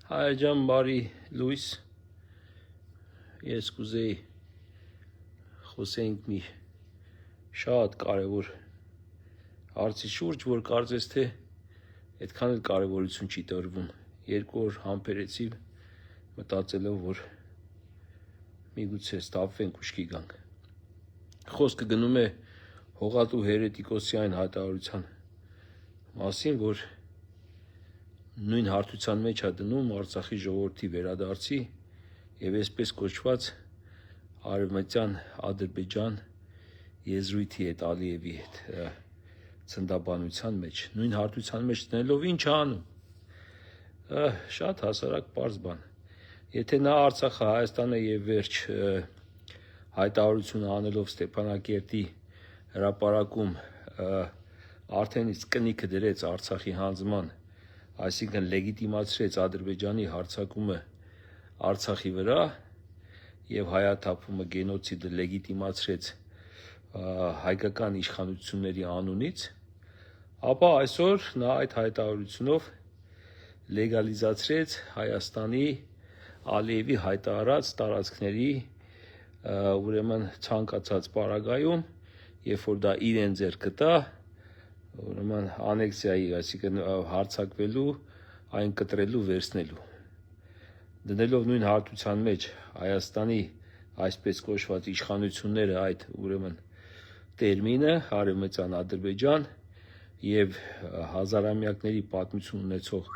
Հայաջան բարի լույս, ես կուզեի խոսեինք մի շատ կարևոր հարցի շուրջ, որ կարծես թե այդքան էլ կարևորություն չի տրվում։ Երկու օր համբերեցի մտածելով, որ միգուցե ստապվենք ուշքի գանք։ Խոսքը գնում է Հողատու հերետիկոսի այն հայտարարության մասին, որ նույն հարթության մեջ է դնում Արցախի ժողովրդի վերադարձի եւ այսպես կոչված արևմտյան Ադրբեջան եզրույթի հետ Ալիևի հետ ցնդաբանության մեջ, նույն հարթության մեջ դնելով ինչ անում։ Շատ հասարակ պարզ բան։ Եթե նա Արցախը Հայաստանը եւ վերջ հայտարարությունը անելով Ստեփանակերտի հրապարակում արդեն իսկ կնիքը դրեց Արցախի հանձնման, այսինքն լեգիտիմացրեց Ադրբեջանի հարձակումը Արցախի վրա եւ հայաթափումը գենոցիդը լեգիտիմացրեց հայկական իշխանությունների անունից, ապա այսօր նա այդ հայտարարությունով լեգալիզացրեց Հայաստանի Ալիևի հայտարարած տարածքների ուրեմն ցանկացած պարագայում, երբ որ դա իրեն ձեռքը տա, ուրեմն անեքսիայի, այսինքն հարձակվելու, այն կտրելու, վերցնելու, դնելով նույն հարթության մեջ Հայաստանի այսպես կոչված իշխանությունները այդ ուրեմն տերմինը արևմտյան Ադրբեջան եւ հազարամյակների պատմություն ունեցող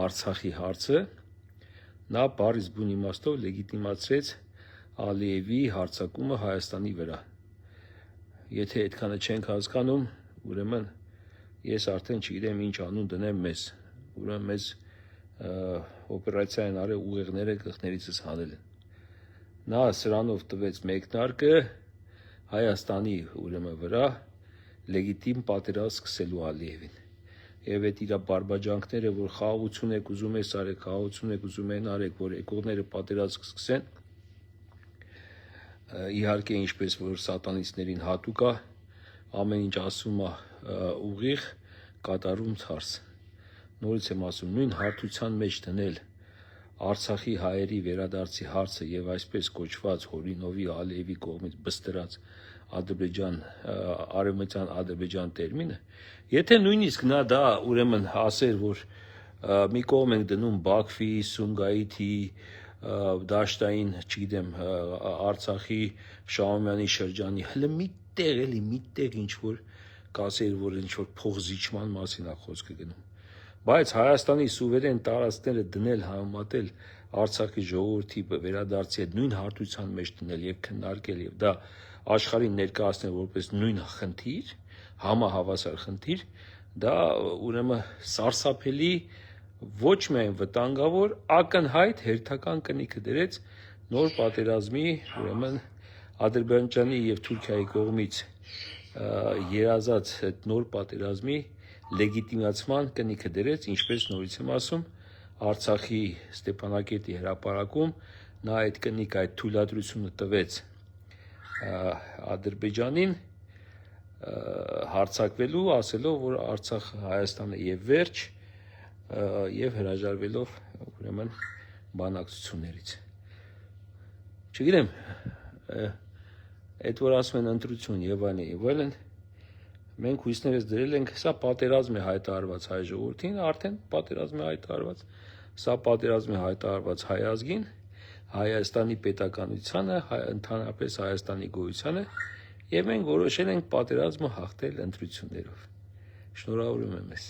Արցախի հարցը, նա բառից բուն իմաստով լեգիտիմացրեց Ալիևի հարձակումը Հայաստանի վրա։ Եթե այդքանը չենք հասկանում, ուրեմն ես արդեն չգիտեմ ինչ անուն դնեմ մեզ, ուրեմն մեզ օպերացիա են արել ուղեղները գլխներիցս հանել են։ Նա սրանով տվեց մեկնարկը Հայաստանի ուրեմն վրա լեգիտիմ պատերազմ սկսելու Ալիևին։ Եվ այդ իր բարբաջանքները, որ խաղաղություն եք ուզում եք արեք, խաղաղություն եք ուզում են արեք, որ եկողները պատերազմ սկսեն, իհարկե ինչպես որ սատանիստներին հատուկ է, ամեն ինչ ասում է ուղիղ, կատարում ցարս։ Նորից եմ ասում, նույն հարթության մեջ դնել Արցախի հայերի վերադարձի հարցը եւ այսպես կոչված Հորինովի Ալիևի կողմից բստրած Ադրբեջան, արևմտյան Ադրբեջան տերմինը, եթե նույնիսկ նա դա ուրեմն ասեր, որ մի կողմ ենք դնում Բաքվի, Սումգայիթի, Դաշտային, չգիտեմ, Արցախի, Շահումյանի շրջանի, հələ միտեղ ինչ որ կասեր, որ ինչ որ փողզիջման մասին է խոսքը գնում։ Բայց Հայաստանի սուվերեն տարածքները դնել համեմատել Արցախի ժողովրդի վերադարձի հետ նույն հարթության մեջ դնել եւ քննարկել եւ դա աշխարհին ներկայացնել որպես նույն խնդիր, համահավասար խնդիր, դա ուրեմն սարսափելի, ոչ միայն վտանգավոր, ակնհայտ հերթական կնիքը դրեց նոր պատերազմի, ուրեմն Ադրբեջանի եւ Թուրքիայի կողմից երազած այդ նոր պատերազմի լեգիտիմացման կնիքը դրեց, ինչպես նորից եմ ասում, Արցախի Ստեփանակերտի հրապարակում նա այդ կնիքը, այդ թույլատրությունը տվեց Ադրբեջանին հարձակվելու, ասելով, որ Արցախը Հայաստանը եւ վերջ եւ հրաժարվելով ուրեմն բանակցություններից։ Չգիտեմ, այդ որ ասում են ընտրություն եւ այլն, մենք հույսներս դրել ենք, սա պատերազմ է հայտարարված հայ ժողովրդին, արդեն պատերազմ է հայտարարված, սա պատերազմ է հայտարարված հայ ազգին, Հայաստանի պետականությանը, ընդհանրապես Հայաստանի գոյությանը, եւ մենք որոշել ենք պատերազմը հաղթել ընտրություններով։ Շնորհավորում եմ մեզ։